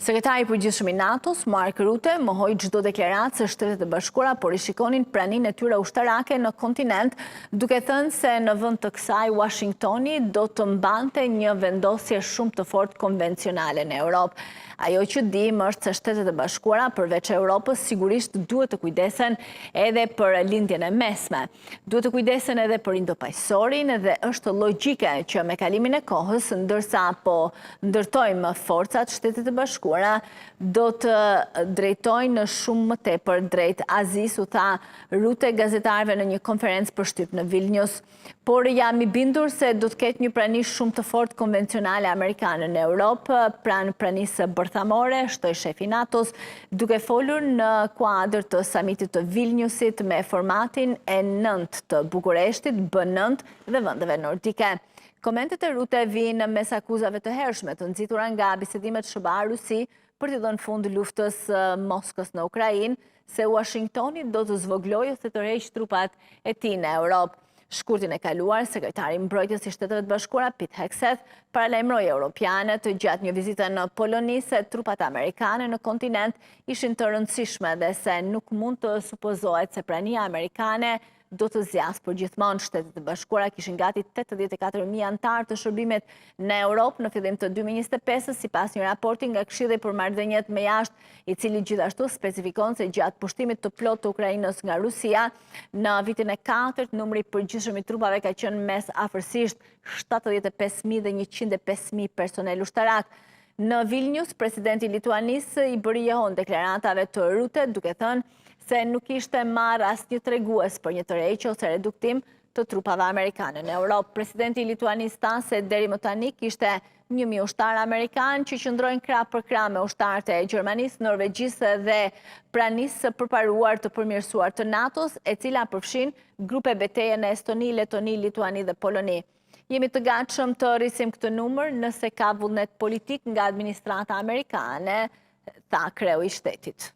Sekretari i përgjithshëm i NATO-s, Mark Rutte, mohoi çdo deklaratë së Shtetet e Bashkuara, por i shikonin praninë e tyre ushtarake në kontinent, duke thënë se në vend të kësaj Washingtoni do të mbante një vendosje shumë të fortë konvencionale në Europë. Ajo që dim është se Shtetet e Bashkuara, përveç Europës, sigurisht duhet të kujdesen edhe për lindjen e mesme. Duhet të kujdesen edhe për Indo-Paqësorin dhe është logjike që me kalimin e kohës, ndërsa po ndërtojmë forcat, Shtetet e Bashkuara do të drejtojnë shumë më tepër drejt Azisë, u tha Rutte gazetarëve në një konferencë për shtyp në Vilnius. Por jam i bindur se do të ketë një prani shumë të fortë konvencionale amerikane në Europë, pranë pranisë bërthamore, shtoi shefi NATO-s, duke folur në kuadër të samitit të Vilniusit me formatin e 9 të Bukureshtit, B9 dhe vendeve nordike. Komentet e Rutte vijnë mes akuzave të hershme të nxitura nga bisedimet SBA-Rusi për të dhënë fund luftës Moskës në Ukrainë, se Washingtoni do të zvoglojë ose të rreqë trupat e tij në Europë. Shkurtin e kaluar, sekretari i mbrojtjes i Shteteve të Bashkuara Pete Hegseth paralajmëroi europianët gjatë një vizite në Poloni se trupat amerikane në kontinent ishin të rëndësishme dhe se nuk mund të supozohet se prania amerikane do të zjasë për gjithmonë. Shtetet e Bashkuara kishin gati 84.000 antarë të shërbimit në Europë në fillim të 2025, sipas një raporti nga Këshilli për Marrëdhëniet me Jashtë, i cili gjithashtu specifikon se gjatë pushtimit të plotë të Ukrainës nga Rusia, në vitin e 4, numri i përgjithshëm i trupave ka qenë mes afërsisht 75.000 dhe 105.000 personel ushtarak. Në Vilnius, presidenti Lituanisë i bëri jehon deklaratave të Rutte, duke thënë se nuk ishte marrë asnjë tregues për një tërheqje ose reduktim të trupave amerikane në Europë. Presidenti i Lituanisë tha se deri më tani kishte 1.000 ushtarë amerikanë që qëndrojnë krah për krah me ushtarët e Gjermanisë, Norvegjisë dhe pranisë së përparuar të përmirësuar të NATO-s, e cila përfshin grupe betaje në Estoni, Letoni, Lituani dhe Poloni. Jemi të gatshëm të rrisim këtë numër nëse ka vullnet politik nga administrata amerikane, tha kreu i shtetit.